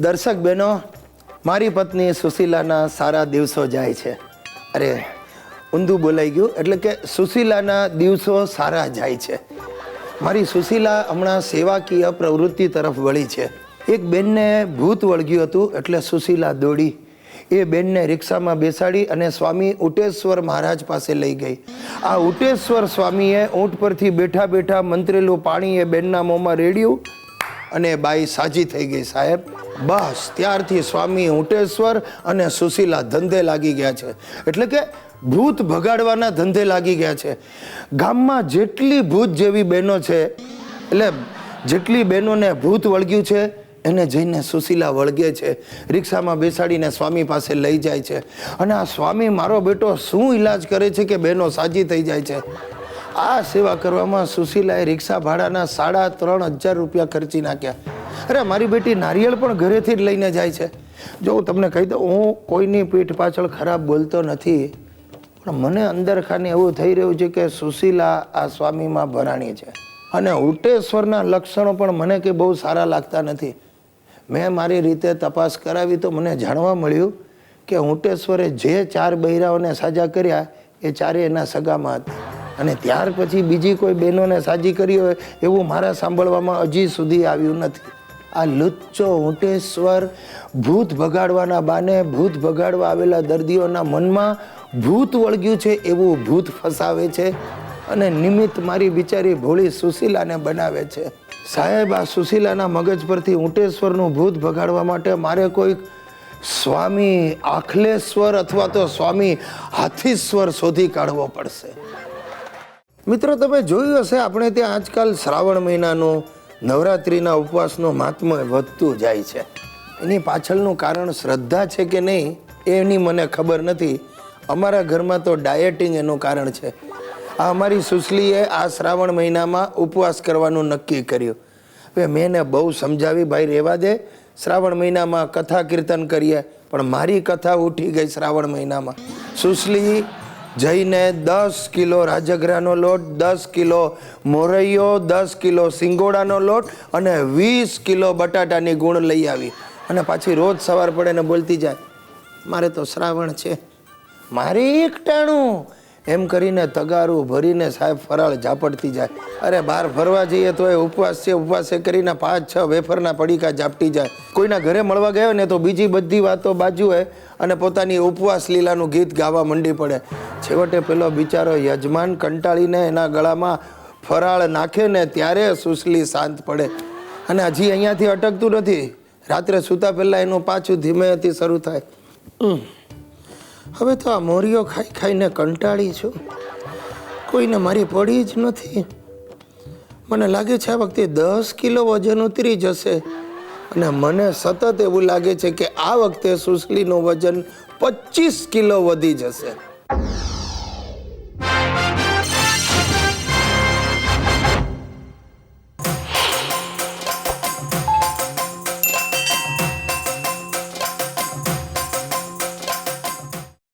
દર્શક બહેનો, મારી પત્ની સુશીલાના સારા દિવસો જાય છે. અરે ઊંધું બોલાઈ ગયું, એટલે કે સુશીલાના દિવસો સારા જાય છે. મારી સુશીલા હમણાં સેવાકીય પ્રવૃત્તિ તરફ વળી છે. એક બેનને ભૂત વળગ્યું હતું, એટલે સુશીલા દોડી એ બેનને રિક્ષામાં બેસાડી અને સ્વામી ઉટેશ્વર મહારાજ પાસે લઈ ગઈ. આ ઉટેશ્વર સ્વામીએ ઊંટ પરથી બેઠા બેઠા મંત્રેલું પાણી એ બેનના મોંમાં રેડ્યું અને બાઈ સાજી થઈ ગઈ. સાહેબ, બસ ત્યારથી સ્વામી ઉટેશ્વર અને સુશીલા ધંધે લાગી ગયા છે. એટલે કે ભૂત ભગાડવાના ધંધે લાગી ગયા છે. ગામમાં જેટલી ભૂત જેવી બહેનો છે, એટલે જેટલી બહેનોને ભૂત વળગ્યું છે એને જઈને સુશીલા વળગે છે. રિક્ષામાં બેસાડીને સ્વામી પાસે લઈ જાય છે. અને આ સ્વામી મારો બેટો શું ઈલાજ કરે છે કે બહેનો સાજી થઈ જાય છે. આ સેવા કરવામાં સુશીલાએ રિક્ષા ભાડાના 3,500 રૂપિયા ખર્ચી નાખ્યા. અરે મારી બેટી નારિયેળ પણ ઘરેથી જ લઈને જાય છે. જો હું તમને કહી દઉં, હું કોઈની પીઠ પાછળ ખરાબ બોલતો નથી, પણ મને અંદર ખાને એવું થઈ રહ્યું છે કે સુશીલા આ સ્વામીમાં ભરાણી છે. અને ઉટેશ્વરના લક્ષણો પણ મને કે બહુ સારા લાગતા નથી. મેં મારી રીતે તપાસ કરાવી તો મને જાણવા મળ્યું કે ઉટેશ્વરે જે 4 બૈરાઓને સાજા કર્યા એ 4 એના સગામાં હતા. અને ત્યાર પછી બીજી કોઈ બહેનોને સાજી કરી હોય એવું મારા સાંભળવામાં હજી સુધી આવ્યું નથી. આ લુચ્ચો ઉટેશ્વર ભૂત ભગાડવાના બાને ભૂત ભગાડવા આવેલા દર્દીઓના મનમાં ભૂત વળગ્યું છે એવું ભૂત ફસાવે છે અને નિમિત્ત મારી બિચારી ભોળી સુશીલાને બનાવે છે. સાહેબ, આ સુશીલાના મગજ પરથી ઉટેશ્વરનું ભૂત ભગાડવા માટે મારે કોઈ સ્વામી આખલેશ્વર અથવા તો સ્વામી હાથીશ્વર શોધી કાઢવો પડશે. મિત્રો, તમે જોયું હશે આપણે ત્યાં આજકાલ શ્રાવણ મહિનાનું નવરાત્રિના ઉપવાસનું મહાત્મ્ય વધતું જાય છે. એની પાછળનું કારણ શ્રદ્ધા છે કે નહીં એની મને ખબર નથી. અમારા ઘરમાં તો ડાયટિંગ એનું કારણ છે. આ અમારી સુશલીએ આ શ્રાવણ મહિનામાં ઉપવાસ કરવાનું નક્કી કર્યું. હવે મેં એને બહુ સમજાવી, ભાઈ રહેવા દે, શ્રાવણ મહિનામાં કથા કીર્તન કરીએ. પણ મારી કથા ઉઠી ગઈ શ્રાવણ મહિનામાં. સુશલી જઈને 10 કિલો રાજગરાનો લોટ, 10 કિલો મોરૈયો, 10 કિલો સિંગોડાનો લોટ અને 20 કિલો બટાટાની ગુણ લઈ આવી. અને પાછી રોજ સવાર પડે ને બોલતી જાય, મારે તો શ્રાવણ છે, મારે એકટાણું, એમ કરીને તગારું ભરીને સાહેબ ફરાળ ઝાપટતી જાય. અરે બહાર ફરવા જઈએ તો એ ઉપવાસ છે, ઉપવાસે કરીને 5-6 વેફરના પડીકા ઝાપટી જાય. કોઈના ઘરે મળવા ગયો ને તો બીજી બધી વાતો બાજુએ અને પોતાની ઉપવાસ લીલાનું ગીત ગાવા મંડી પડે. છેવટે પેલો બિચારો યજમાન કંટાળીને એના ગળામાં ફરાળ નાખે ને ત્યારે સુશલી શાંત પડે. અને હજી અહીંયાથી અટકતું નથી. રાત્રે સૂતા પહેલાં એનું પાછું ધીમેથી શરૂ થાય, હવે તો આ મોરીઓ ખાઈ ખાઈને કંટાળી છું, કોઈને મારી પડી જ નથી. મને લાગે છે આ વખતે 10 કિલો વજન ઉતરી જશે. અને મને સતત એવું લાગે છે કે આ વખતે સુશલીનું વજન 25 કિલો વધી જશે.